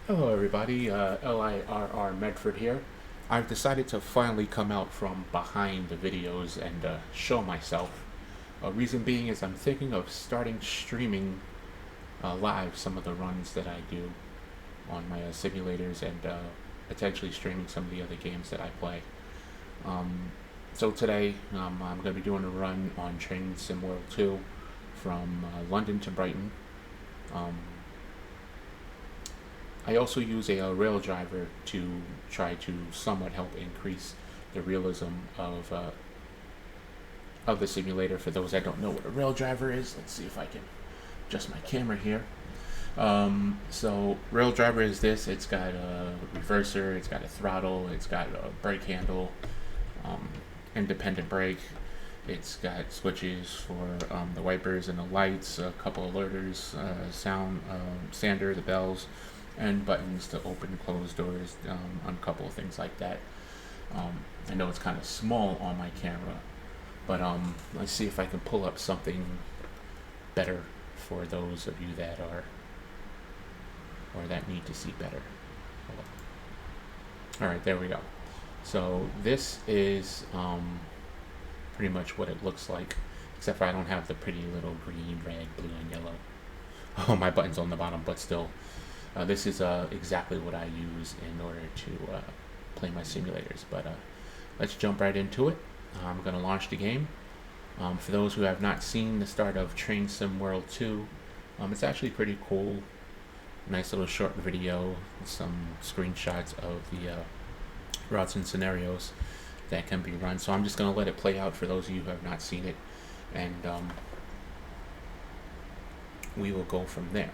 Hello everybody, LIRR Medford here. I've decided to finally come out from behind the videos and show myself. Reason being is I'm thinking of starting streaming live some of the runs that I do on my simulators and potentially streaming some of the other games that I play. So today I'm going to be doing a run on Train Sim World 2 from London to Brighton. I also use a rail driver to try to somewhat help increase the realism of the simulator. For those that don't know what a rail driver is, let's see if I can adjust my camera here. So rail driver is this. It's got a reverser, it's got a throttle, it's got a brake handle, independent brake. It's got switches for the wipers and the lights, a couple alerters, sound sander, the bells, and buttons to open and close doors, on a couple of things like that. I know it's kind of small on my camera, but let's see if I can pull up something better for those of you that are, or that need to see better. Alright, there we go. So this is pretty much what it looks like, except for I don't have the pretty little green, red, blue, and yellow. Oh, my button's on the bottom, but still. This is exactly what I use in order to play my simulators, but let's jump right into it. I'm going to launch the game. For those who have not seen the start of Train Sim World 2, it's actually pretty cool. Nice little short video, some screenshots of the routes and scenarios that can be run. So I'm just going to let it play out for those of you who have not seen it, and we will go from there.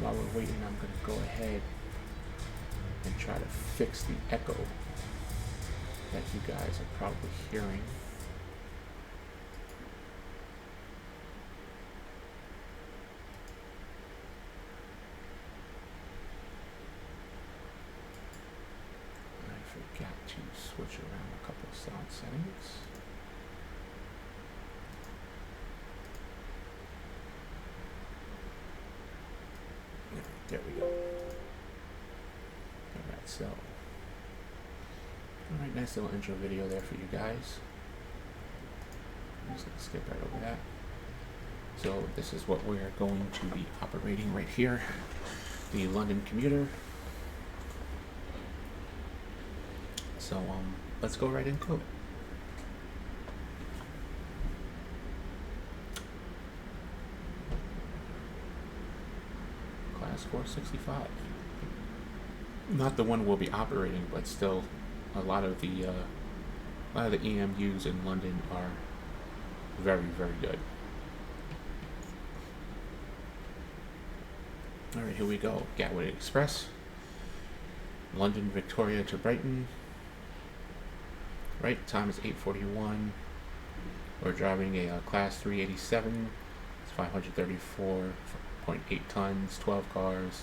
While we're waiting, I'm going to go ahead and try to fix the echo that you guys are probably hearing. I forgot to switch around a couple of sound settings. There we go. Alright, so. Alright, nice little intro video there for you guys. I'm just going to skip right over that. So, this is what we're going to be operating right here. The London commuter. So, let's go right into it. Class 465. Not the one we'll be operating, but still, a lot of the EMUs in London are very, very good. All right, here we go. Gatwick Express, London Victoria to Brighton. Right, time is 8:41. We're driving a class 387. It's 534.8 tons, 12 cars,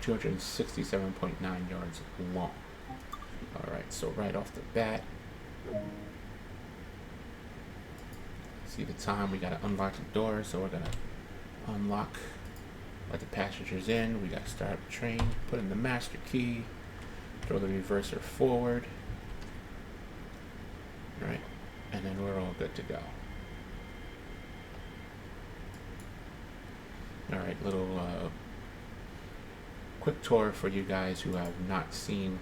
267.9 yards long. Alright, so right off the bat, see the time, we gotta unlock the door, so we're gonna unlock, let the passengers in, we gotta start the train, put in the master key, throw the reverser forward, right, and then we're all good to go. Alright, little quick tour for you guys who have not seen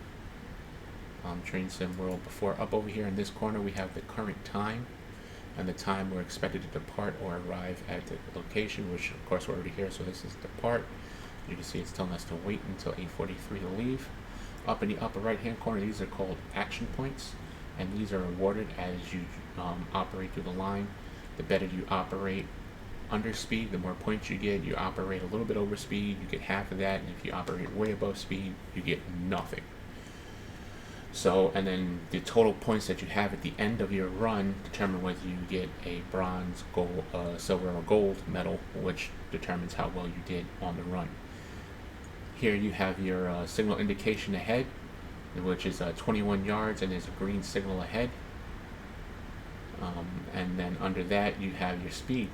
Train Sim World before. Up over here in this corner we have the current time, and the time we're expected to depart or arrive at the location, which of course we're already here, so this is depart. You can see it's telling us to wait until 8:43 to leave. Up in the upper right hand corner, these are called action points, and these are awarded as you operate through the line. The better you operate under speed, the more points you get. You operate a little bit over speed, you get half of that, and if you operate way above speed, you get nothing. So, and then the total points that you have at the end of your run determine whether you get a bronze, gold, silver, or gold medal, which determines how well you did on the run. Here you have your signal indication ahead, which is 21 yards, and there's a green signal ahead. And then under that you have your speed.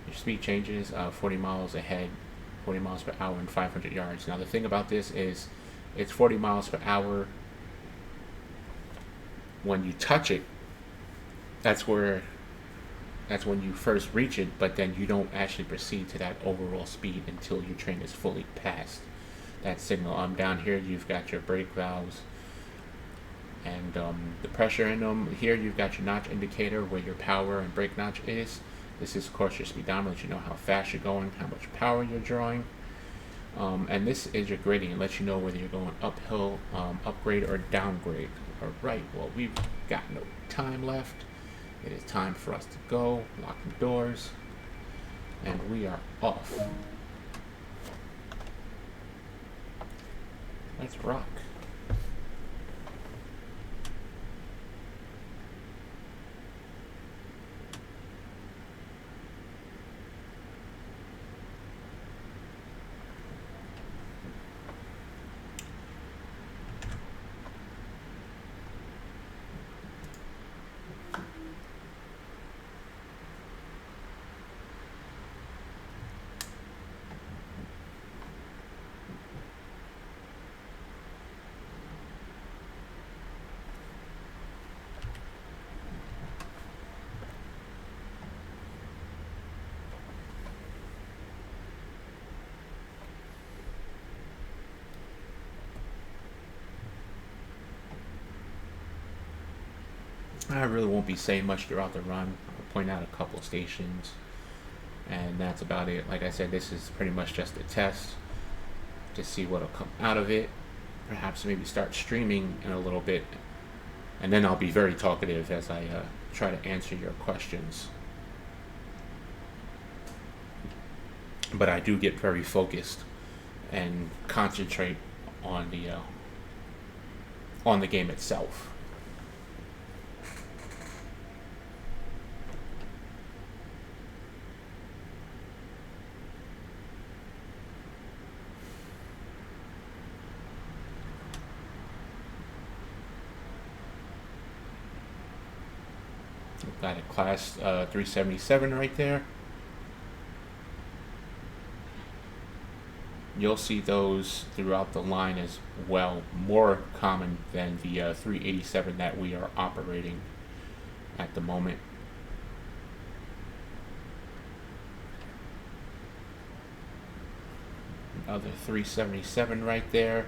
Your speed changes 40 miles ahead, 40 miles per hour, and 500 yards. Now the thing about this is it's 40 miles per hour when you touch it. That's when you first reach it, but then you don't actually proceed to that overall speed until your train is fully past that signal. Down here you've got your brake valves and the pressure in them. Here you've got your notch indicator where your power and brake notch is. This is of course your speedometer, lets you know how fast you're going, how much power you're drawing. And this is your grading. It lets you know whether you're going uphill, upgrade, or downgrade. Alright, well, we've got no time left. It is time for us to go, lock the doors, and we are off. Let's rock. I really won't be saying much throughout the run. I'll point out a couple stations, and that's about it. Like I said, this is pretty much just a test to see what'll come out of it. Perhaps maybe start streaming in a little bit, and then I'll be very talkative as I try to answer your questions. But I do get very focused and concentrate on the game itself. Got a class 377 right there. You'll see those throughout the line as well, more common than the 387 that we are operating at the moment. Another 377 right there.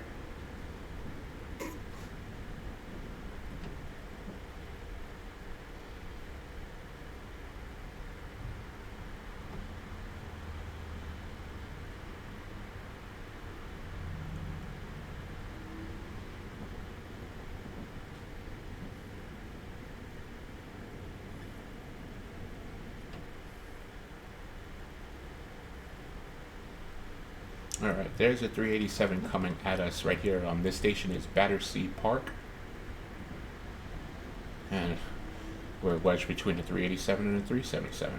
Alright, there's a 387 coming at us right here. This station is Battersea Park. And we're wedged between the 387 and the 377.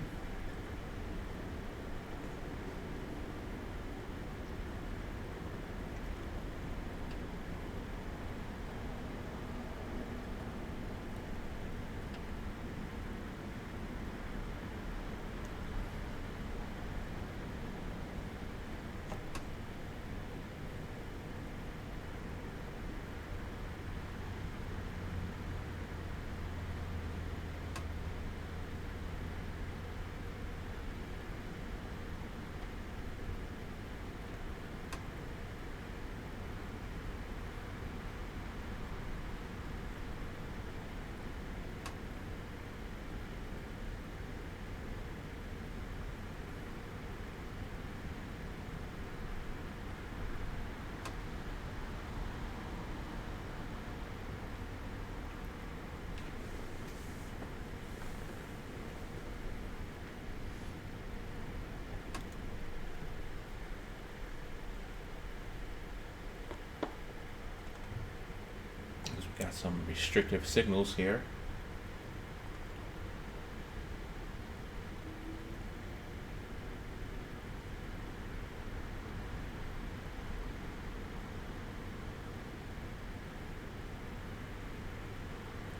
Got some restrictive signals here.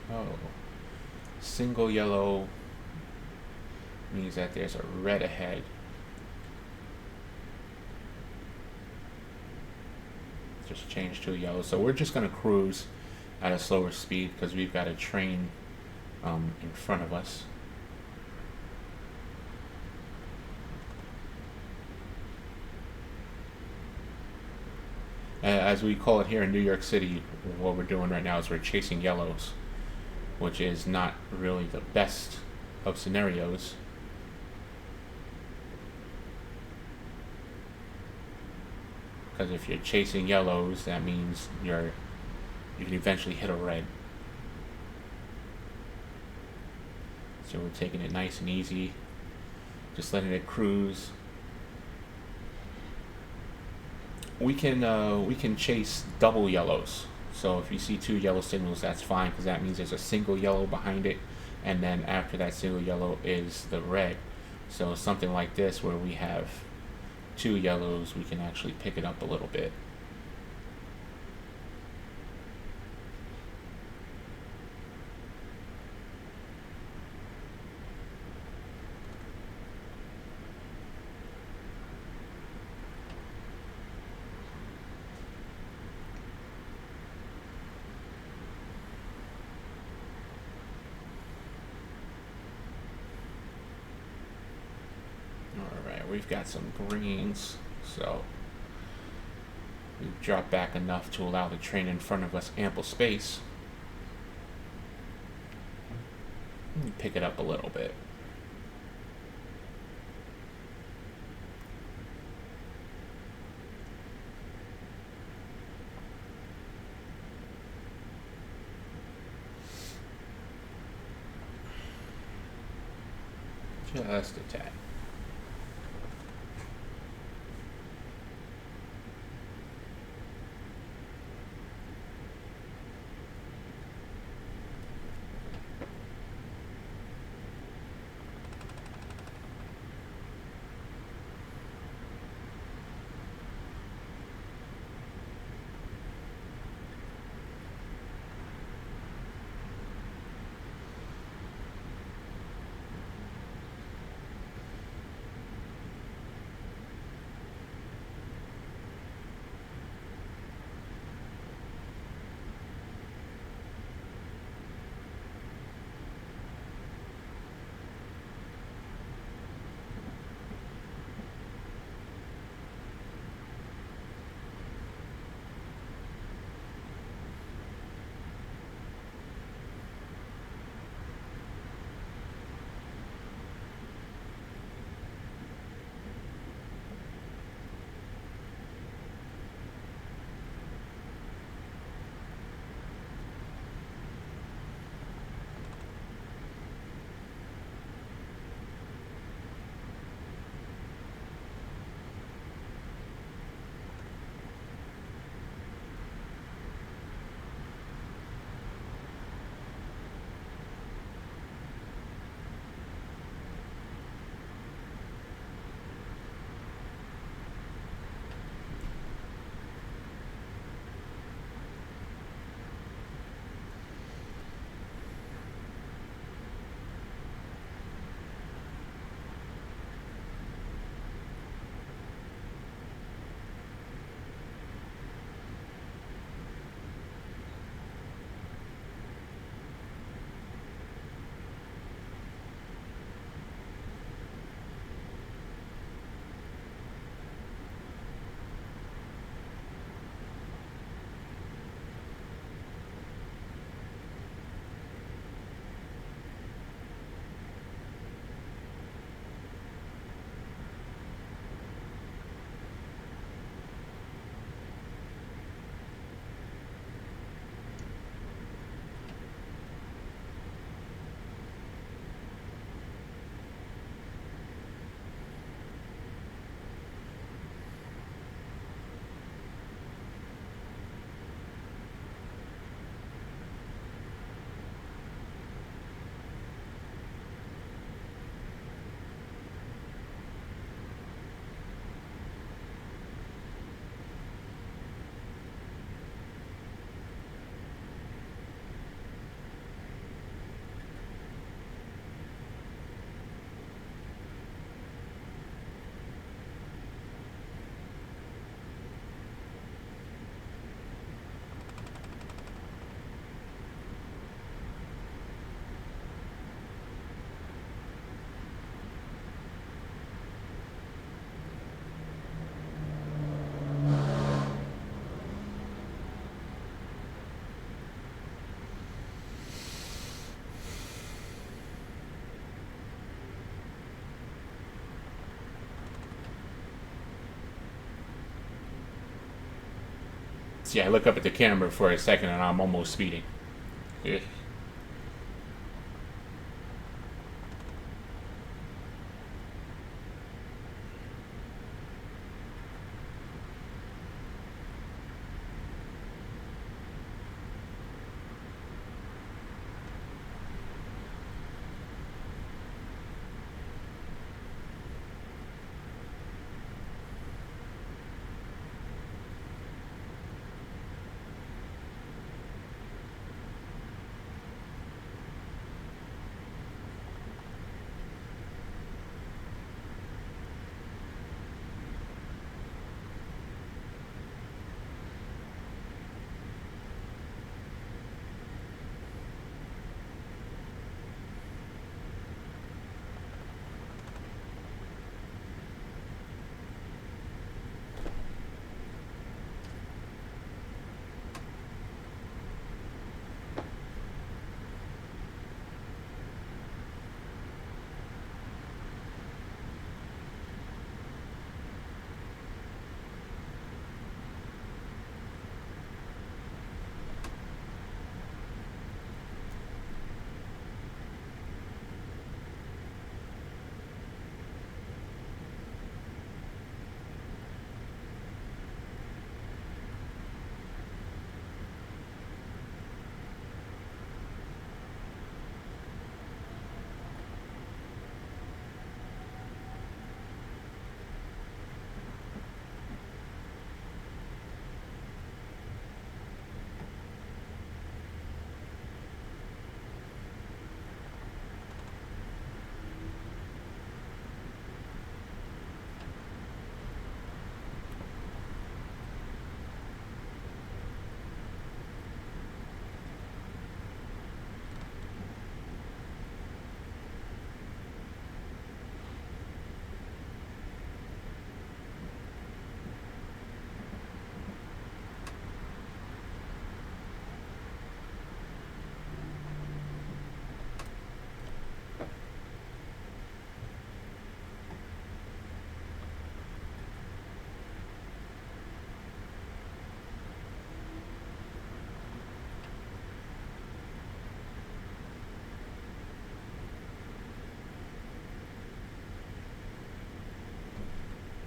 Oh, single yellow means that there's a red ahead. Just changed to a yellow. So we're just going to cruise at a slower speed because we've got a train in front of us. As we call it here in New York City, what we're doing right now is we're chasing yellows, which is not really the best of scenarios. Because if you're chasing yellows, that means you can eventually hit a red. So we're taking it nice and easy, just letting it cruise. We can chase double yellows. So if you see two yellow signals, that's fine because that means there's a single yellow behind it, and then after that single yellow is the red. So something like this where we have two yellows, we can actually pick it up a little bit. We've got some greens, so we've dropped back enough to allow the train in front of us ample space. Pick it up a little bit. Just a tad. See, I look up at the camera for a second and I'm almost speeding. Yeah.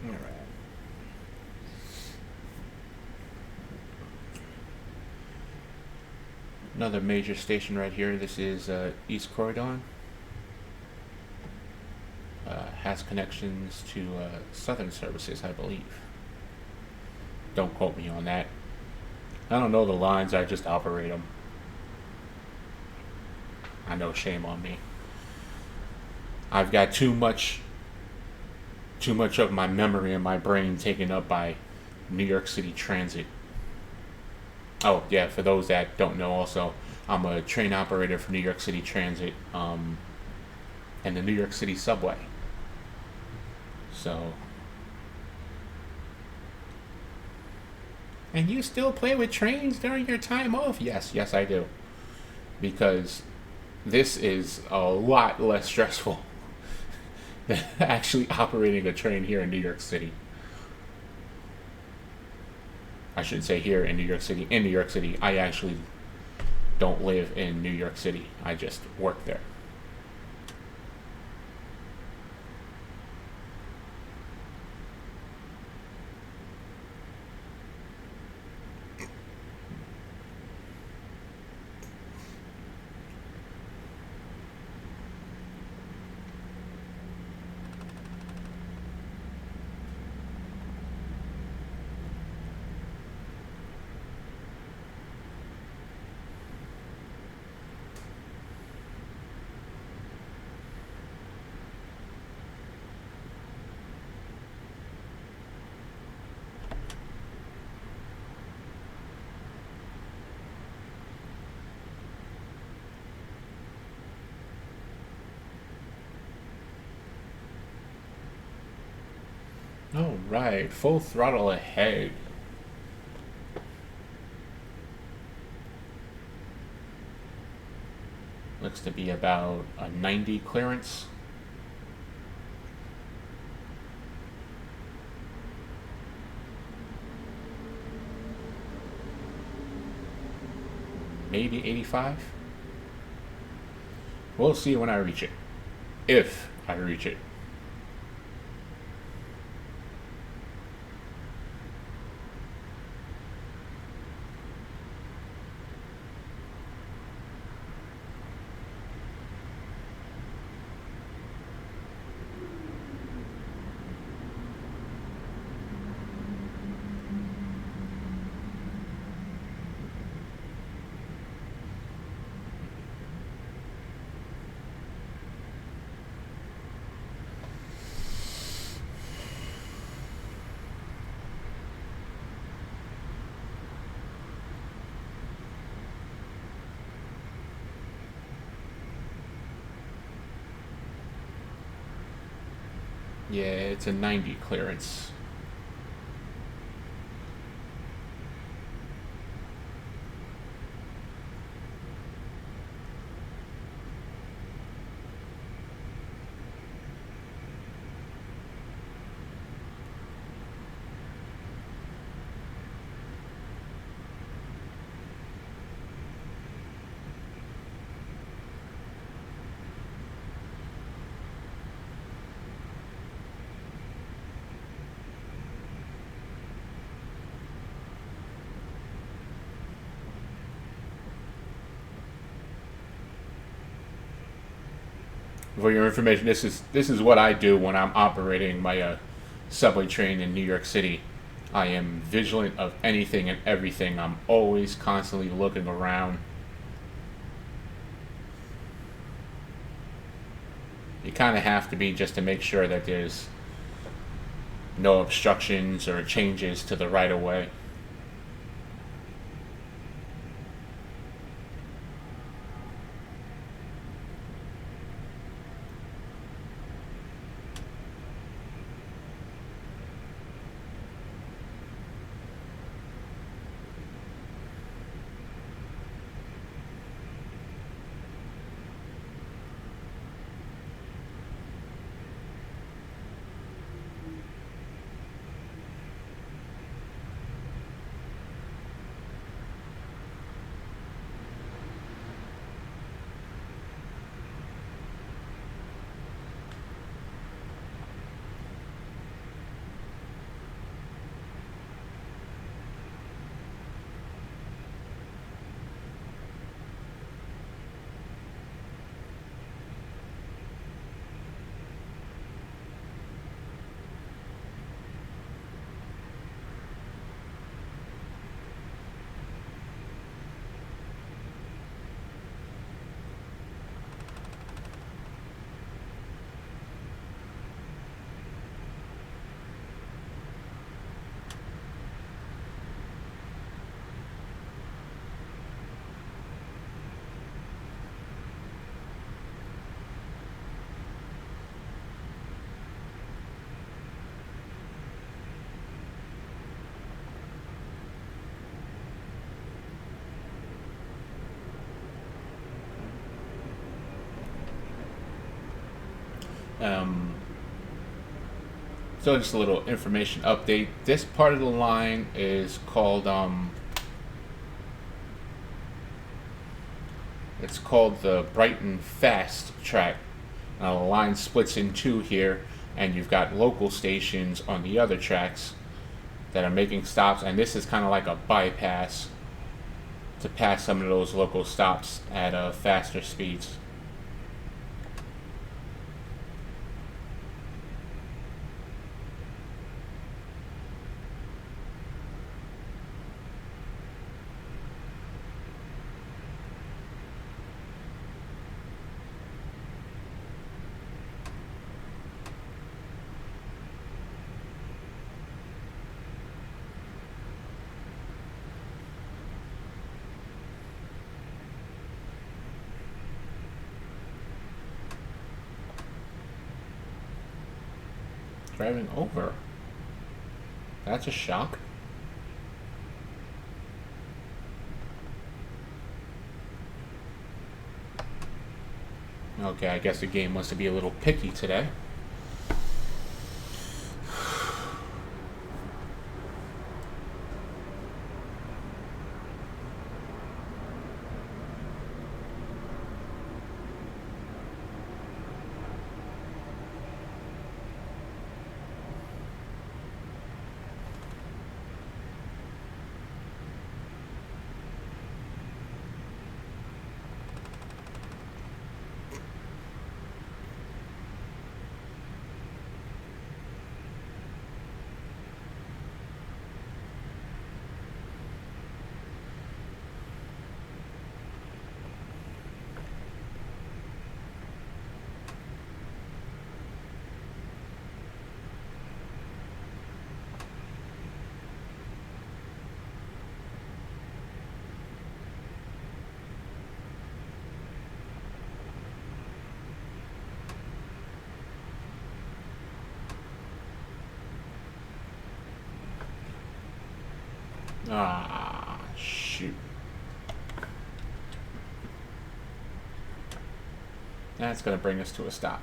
All right. Another major station right here. This is East Corydon. Has connections to Southern services, I believe. Don't quote me on that. I don't know the lines, I just operate them. I know, shame on me. I've got too much of my memory and my brain taken up by New York City Transit. Oh yeah, for those that don't know, also I'm a train operator for New York City Transit, and the New York City subway. So, and you still play with trains during your time off? Yes, I do, because this is a lot less stressful than actually operating a train here in New York City. I should say here in New York City. In New York City, I actually don't live in New York City. I just work there. All right, full throttle ahead. Looks to be about a 90 clearance. maybe 85. We'll see when I reach it. If I reach it. Yeah, it's a 90 clearance. For your information, this is what I do when I'm operating my subway train in New York City. I am vigilant of anything and everything. I'm always constantly looking around. You kind of have to be, just to make sure that there's no obstructions or changes to the right of way. Um, so just a little information update. This part of the line is called it's called the Brighton Fast Track. The line splits in two here, and you've got local stations on the other tracks that are making stops, and this is kind of like a bypass to pass some of those local stops at faster speeds. Driving over. That's a shock. Okay, I guess the game wants to be a little picky today. Ah, shoot. That's going to bring us to a stop.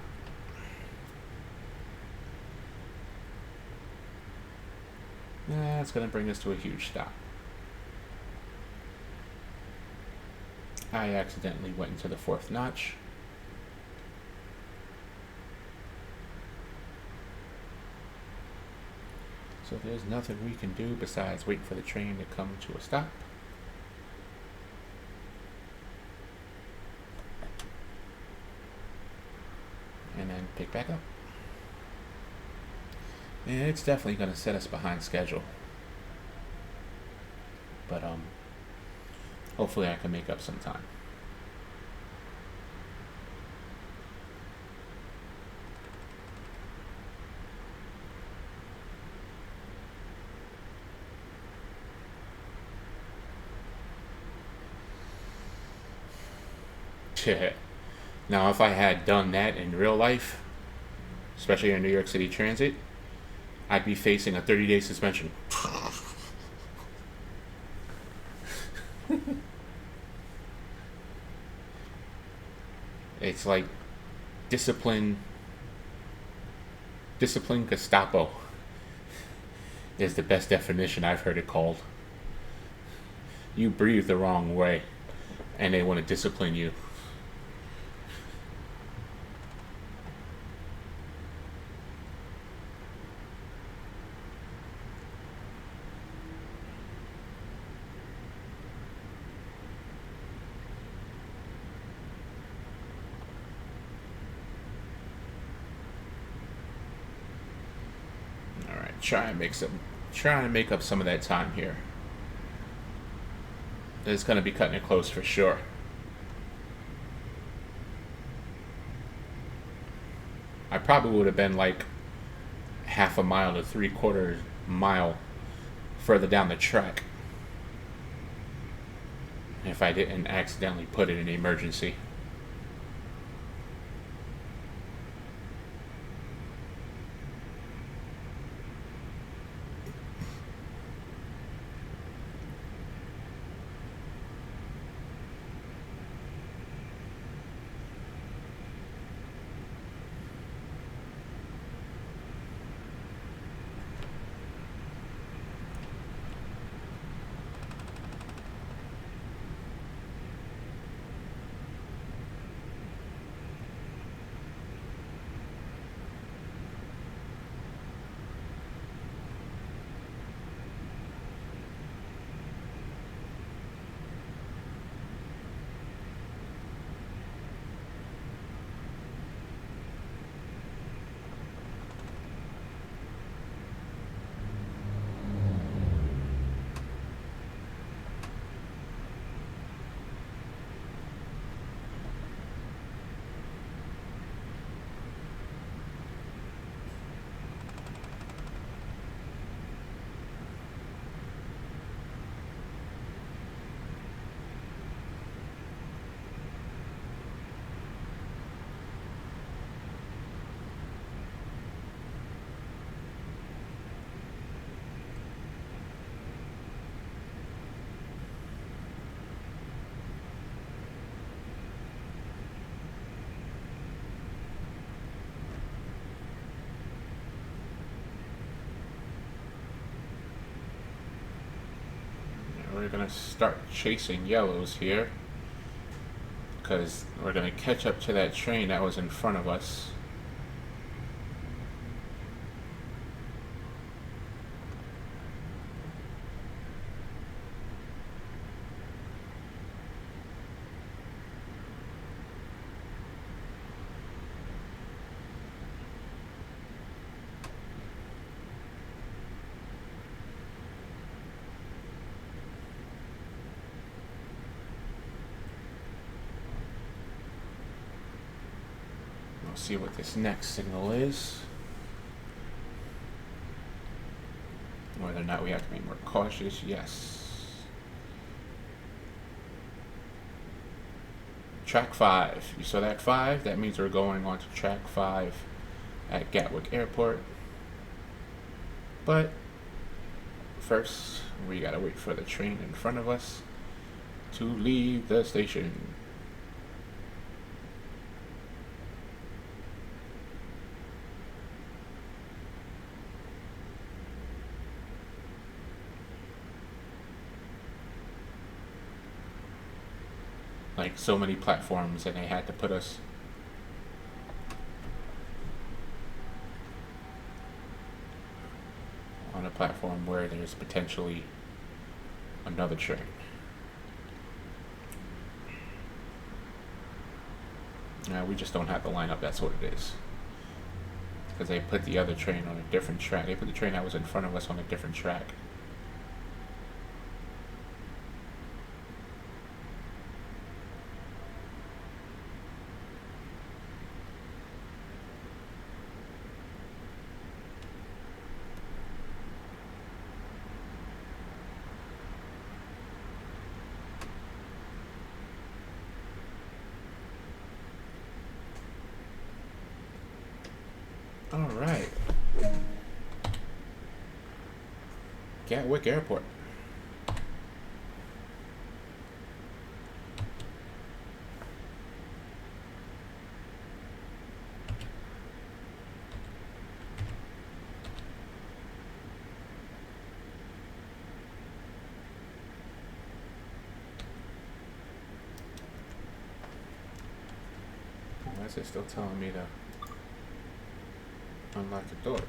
That's going to bring us to a huge stop. I accidentally went into the fourth notch. So there's nothing we can do besides wait for the train to come to a stop. And then pick back up. And it's definitely going to set us behind schedule. But hopefully I can make up some time. Now, if I had done that in real life, especially in New York City Transit, I'd be facing a 30-day suspension. It's like discipline Gestapo is the best definition I've heard it called. You breathe the wrong way, and they want to discipline you. Try and make up some of that time here. It's going to be cutting it close for sure. I probably would have been like half a mile to 3/4 mile further down the track if I didn't accidentally put it in emergency. We're going to start chasing yellows here because we're going to catch up to that train that was in front of us. See what this next signal is. Whether or not we have to be more cautious, yes. Track 5. You saw that 5? That means we're going on to track 5 at Gatwick Airport. But first, we gotta wait for the train in front of us to leave the station. Like so many platforms, and they had to put us on a platform where there's potentially another train. Now we just don't have the lineup, that's what it is. Because they put the other train on a different track. They put the train that was in front of us on a different track. All right. Gatwick Airport. Why is it still telling me to unlock the doors?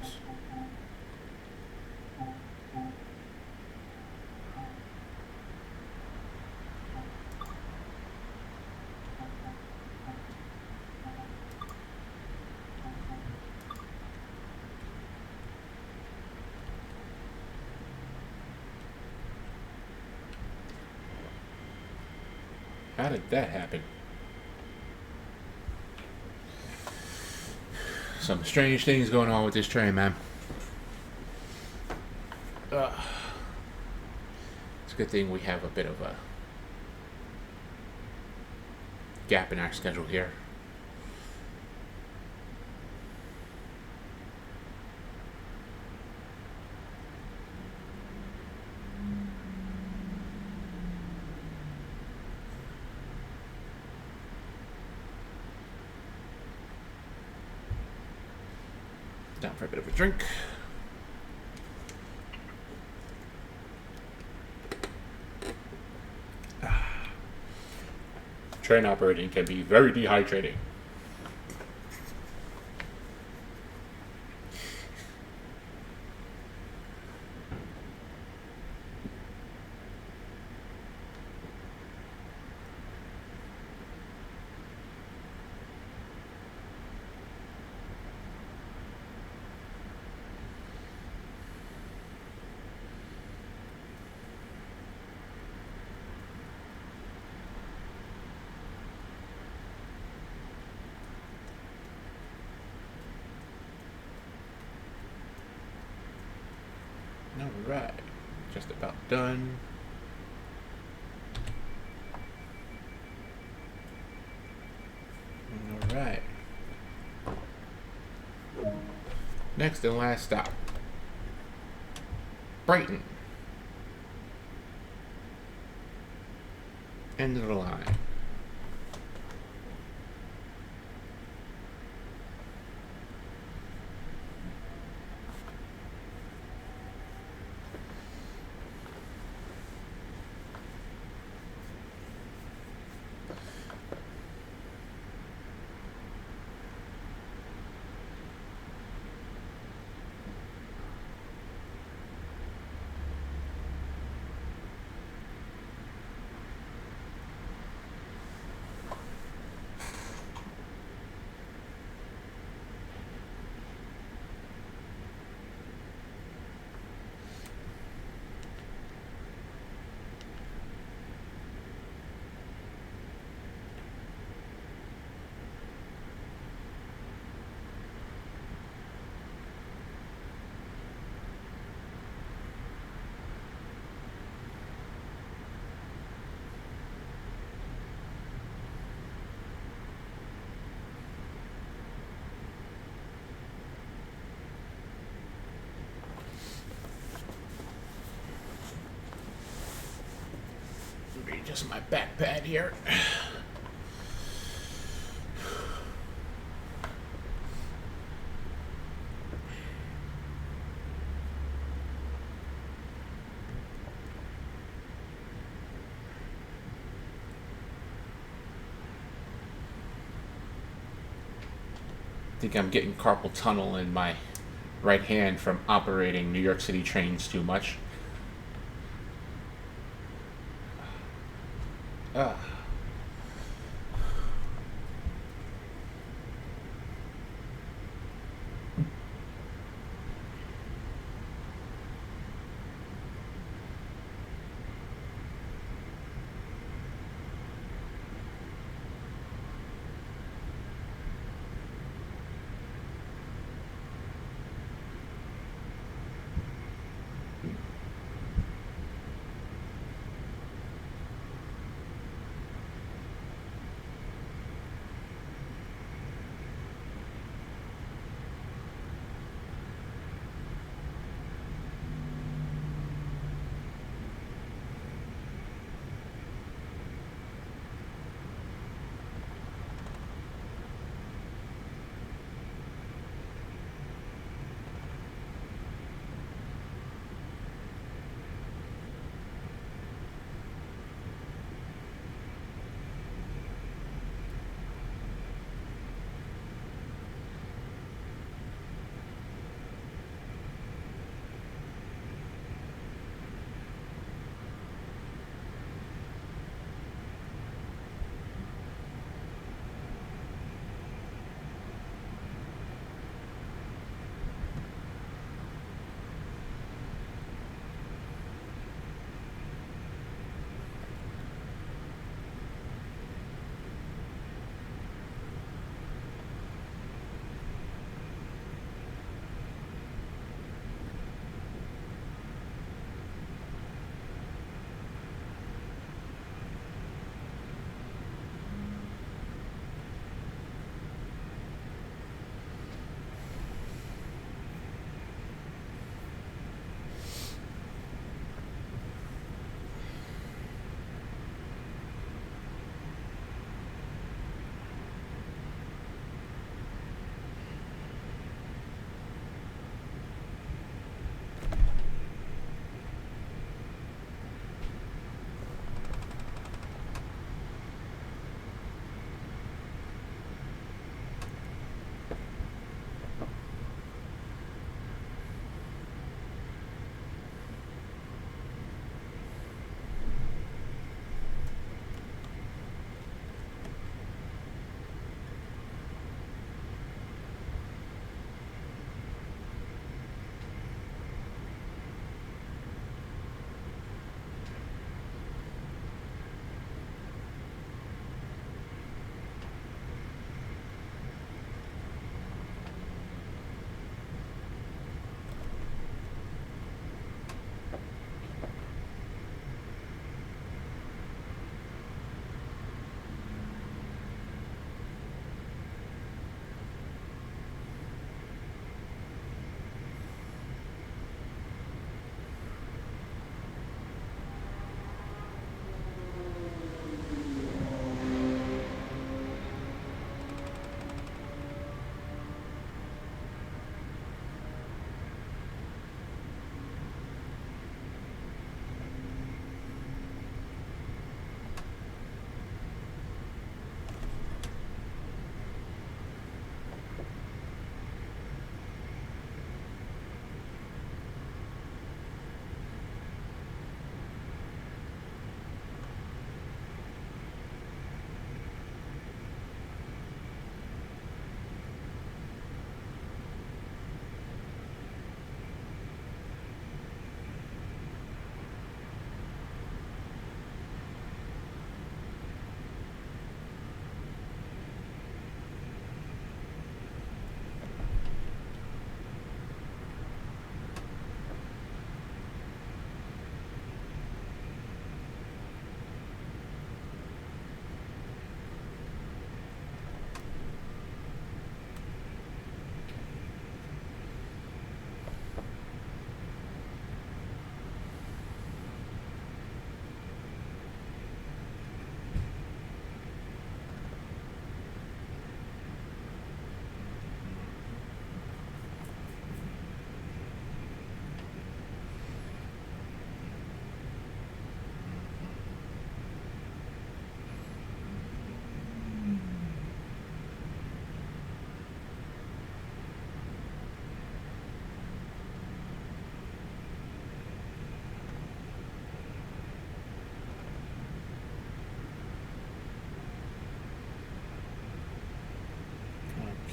How did that happen? Some strange things going on with this train, man. It's a good thing we have a bit of a gap in our schedule here. Down for a bit of a drink. Train operating can be very dehydrating. Alright, just about done. Alright. Next and last stop. Brighton. End of the line. Just my back pad here. I think I'm getting carpal tunnel in my right hand from operating New York City trains too much. Ah.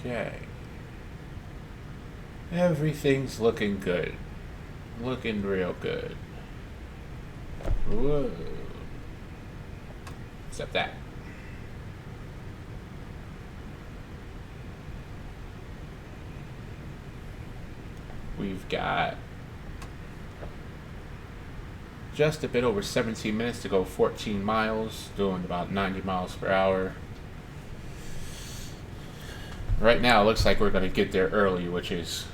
Okay. Everything's looking good. Looking real good. Whoa. Except that. We've got just a bit over 17 minutes to go 14 miles, doing about 90 miles per hour. Right now, it looks like we're going to get there early, which is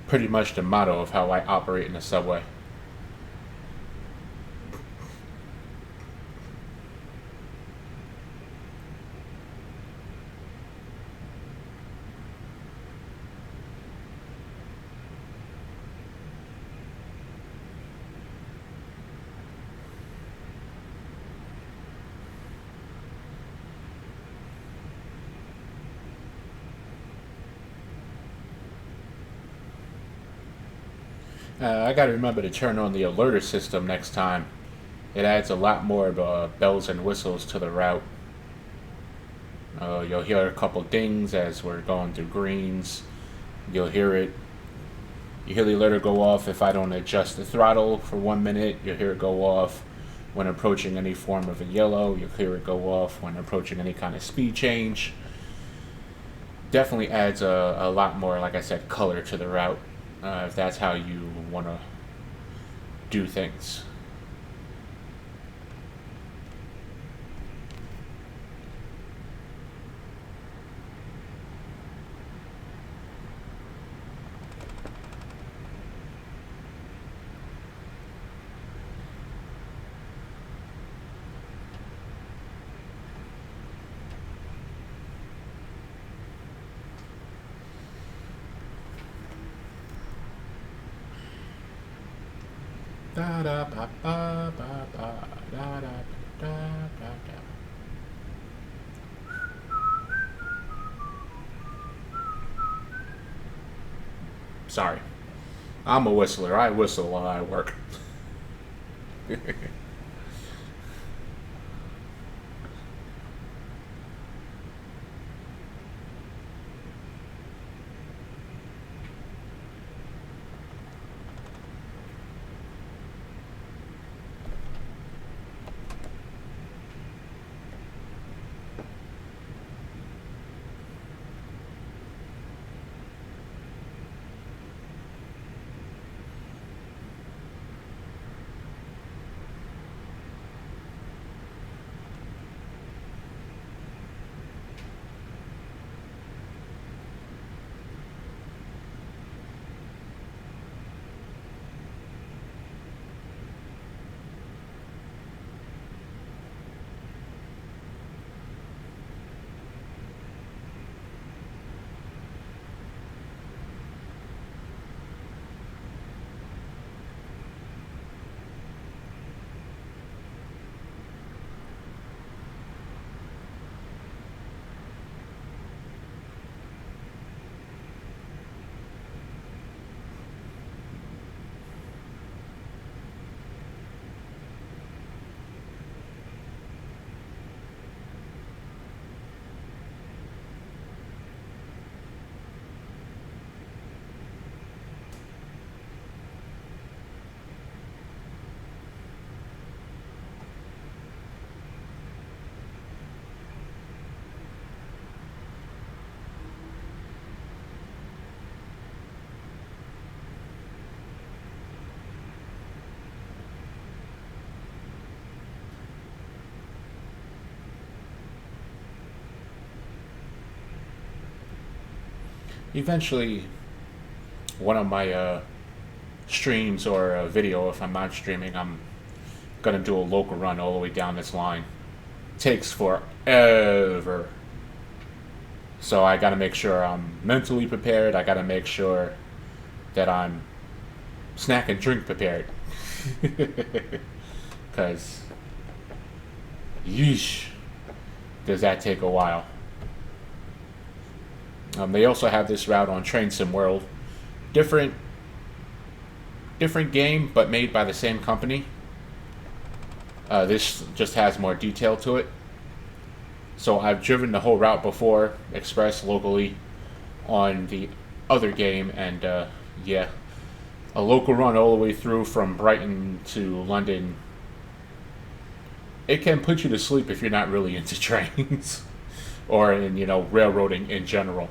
pretty much the motto of how I operate in the subway. I gotta remember to turn on the alerter system next time. It adds a lot more bells and whistles to the route. You'll hear a couple dings as we're going through greens. You'll hear it. You hear the alerter go off if I don't adjust the throttle for 1 minute. You'll hear it go off when approaching any form of a yellow. You'll hear it go off when approaching any kind of speed change. Definitely adds a lot more, like I said, color to the route. If that's how you want to do things. Da da ba ba ba ba da da da da da. Sorry, I'm a whistler. I whistle while I work. Eventually, one of my streams or a video, if I'm not streaming, I'm gonna do a local run all the way down this line. Takes forever. So I gotta make sure I'm mentally prepared. I gotta make sure that I'm snack and drink prepared. Because, yeesh, does that take a while. They also have this route on Train Sim World. Different game, but made by the same company. This just has more detail to it. So I've driven the whole route before, express locally, on the other game, and yeah, a local run all the way through from Brighton to London, it can put you to sleep if you're not really into trains or in railroading in general.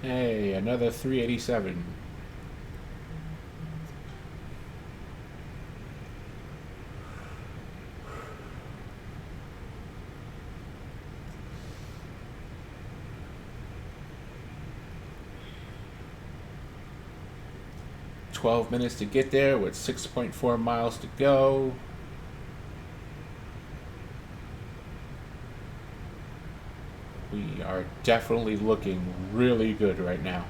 Hey, another 387. 12 minutes to get there with 6.4 miles to go. We are definitely looking really good right now.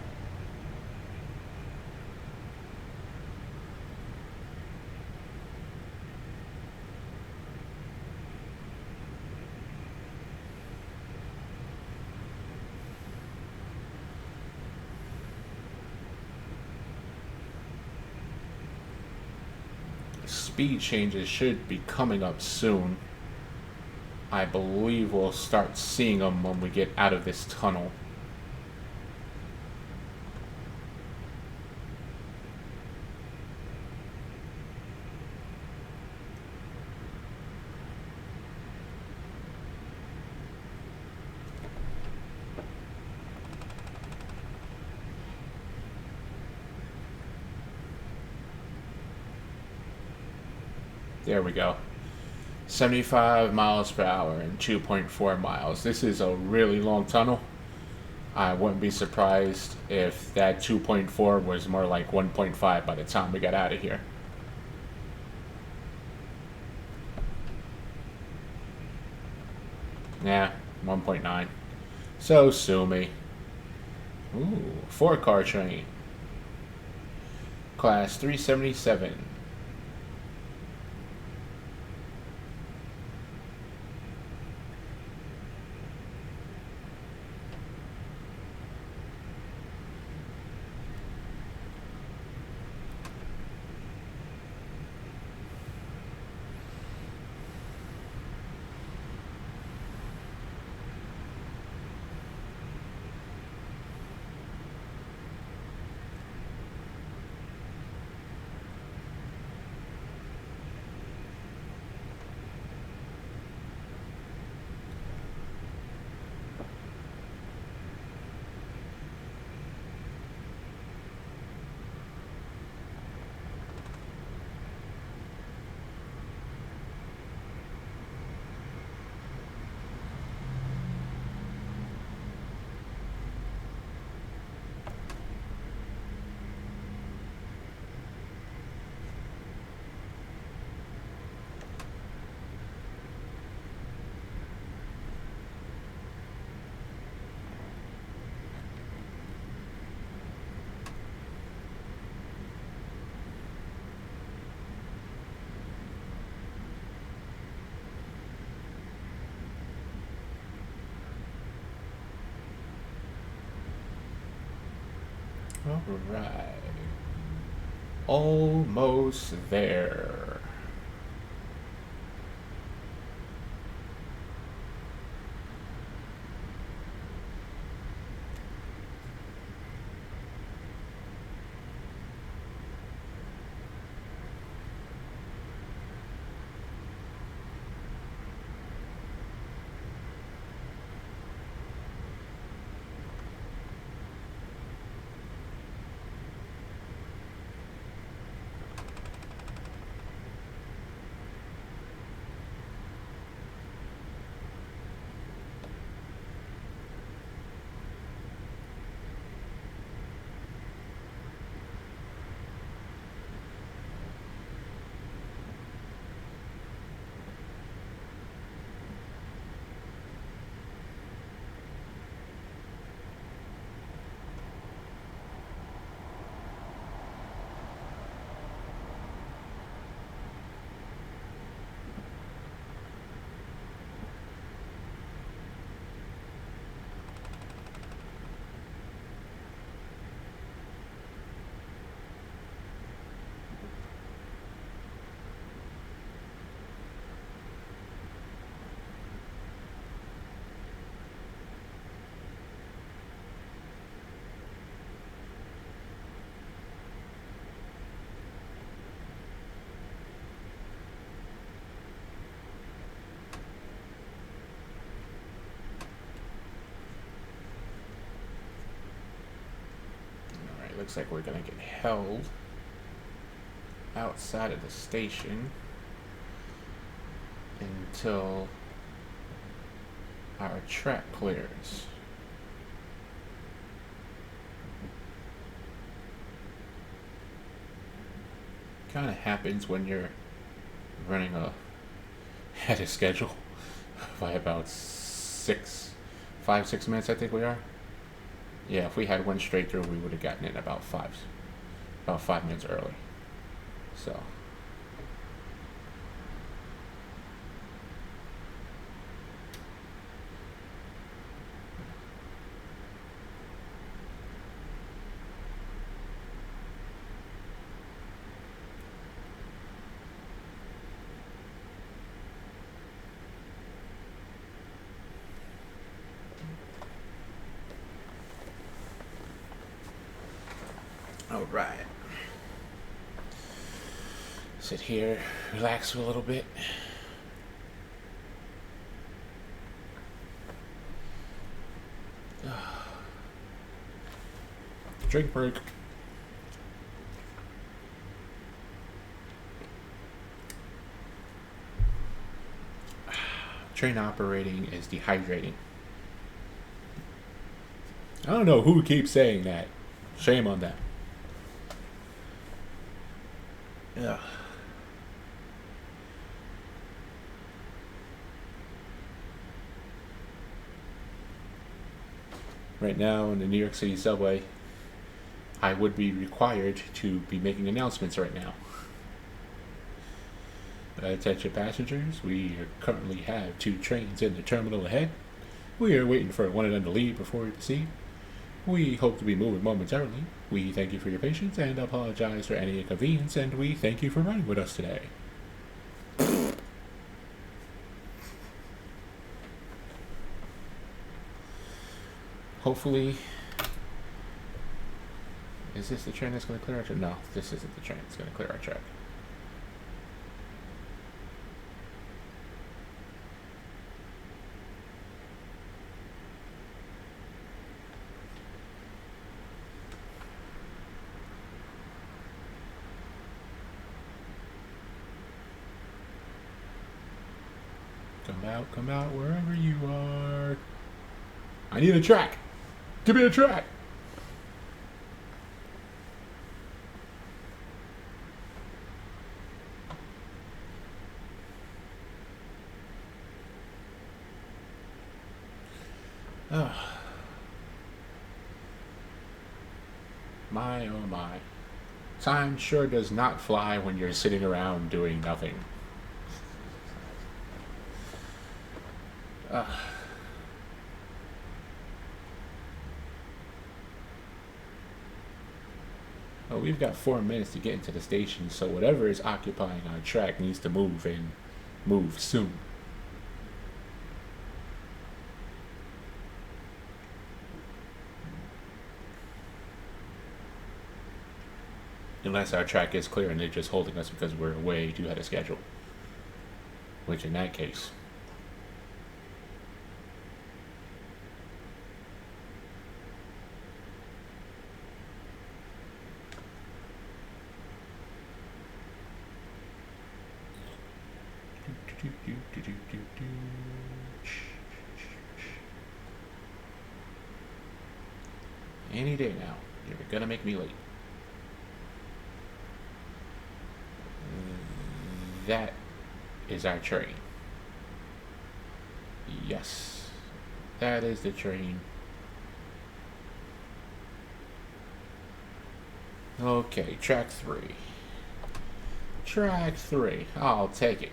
Speed changes should be coming up soon. I believe we'll start seeing them when we get out of this tunnel. There we go. 75 miles per hour and 2.4 miles. This is a really long tunnel. I wouldn't be surprised if that 2.4 was more like 1.5 by the time we got out of here. Yeah, 1.9. So sue me. Ooh, 4-car train. Class 377. Alright. Almost there. Looks like we're gonna get held outside of the station until our track clears. Kind of happens when you're running ahead of schedule by about 5-6 minutes, I think we are. Yeah, if we had one straight through, we would have gotten in about 5 minutes early. So. All right. Sit here, relax for a little bit. Drink break. Train operating is dehydrating. I don't know who keeps saying that. Shame on them. Yeah. Right now in the New York City subway, I would be required to be making announcements right now. Attention passengers, we currently have 2 trains in the terminal ahead. We are waiting for one of them to leave before we proceed. We hope to be moving momentarily. We thank you for your patience and apologize for any inconvenience, and we thank you for riding with us today. Hopefully, is this the train that's going to clear our track? No, this isn't the train that's going to clear our track. Come out, wherever you are. I need a track. Give me a track. My oh my. Time sure does not fly when you're sitting around doing nothing. Well, we've got 4 minutes to get into the station, so whatever is occupying our track needs to move, and move soon. Unless our track is clear and they're just holding us because we're way too ahead of schedule. Which in that case. Any day now, you're gonna make me late. That is our train. Yes, that is the train. Okay, track 3. Track 3, I'll take it.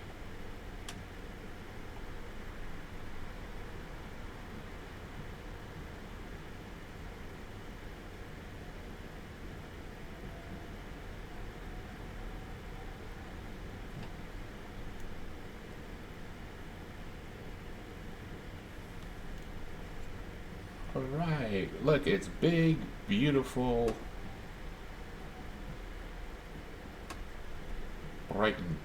Alright, look, it's big, beautiful Brighton.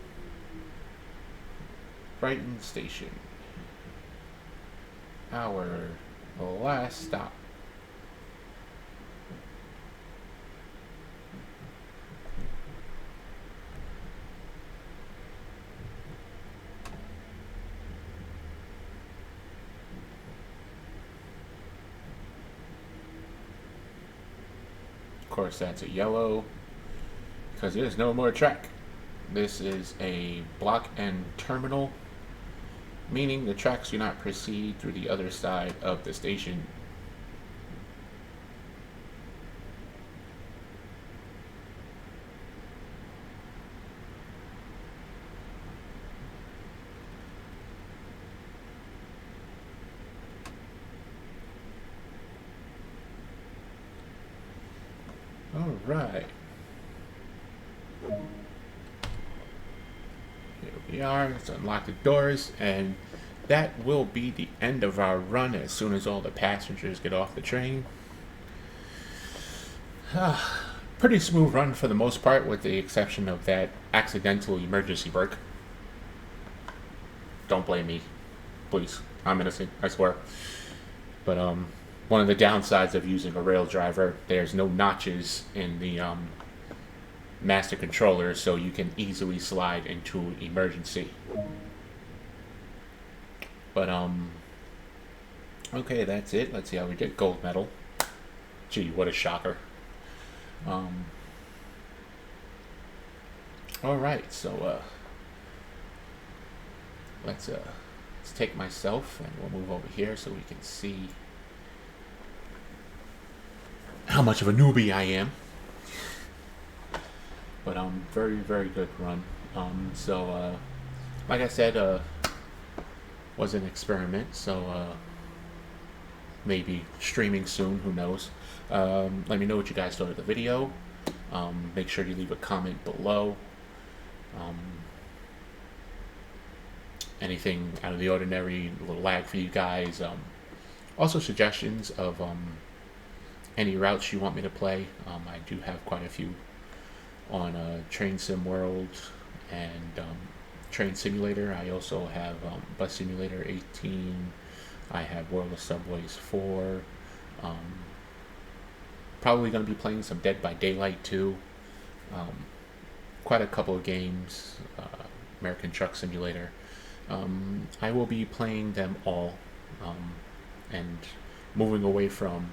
Brighton Station. Our last stop. course, that's a yellow because there's no more track. This is a block and terminal, meaning the tracks do not proceed through the other side of the station. All right. Here we are. Let's unlock the doors, and that will be the end of our run as soon as all the passengers get off the train. Pretty smooth run for the most part, with the exception of that accidental emergency brake. Don't blame me, please. I'm innocent, I swear. But one of the downsides of using a rail driver, there's no notches in the master controller, so you can easily slide into emergency. But okay, that's it. Let's see how we did. Gold medal. Gee, what a shocker. All right, so let's take myself, and we'll move over here so we can see how much of a newbie I am. But very, very good run. So like I said, was an experiment, so maybe streaming soon, who knows. Let me know what you guys thought of the video. Make sure you leave a comment below. Anything out of the ordinary, a little lag for you guys. Also suggestions of any routes you want me to play. I do have quite a few on Train Sim World and Train Simulator. I also have Bus Simulator 18. I have World of Subways 4. Probably going to be playing some Dead by Daylight 2. Quite a couple of games. American Truck Simulator. I will be playing them all and moving away from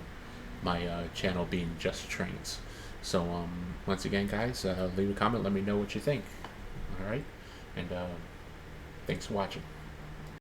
my channel being just trains. So once again, guys, leave a comment, let me know what you think. Alright, and thanks for watching.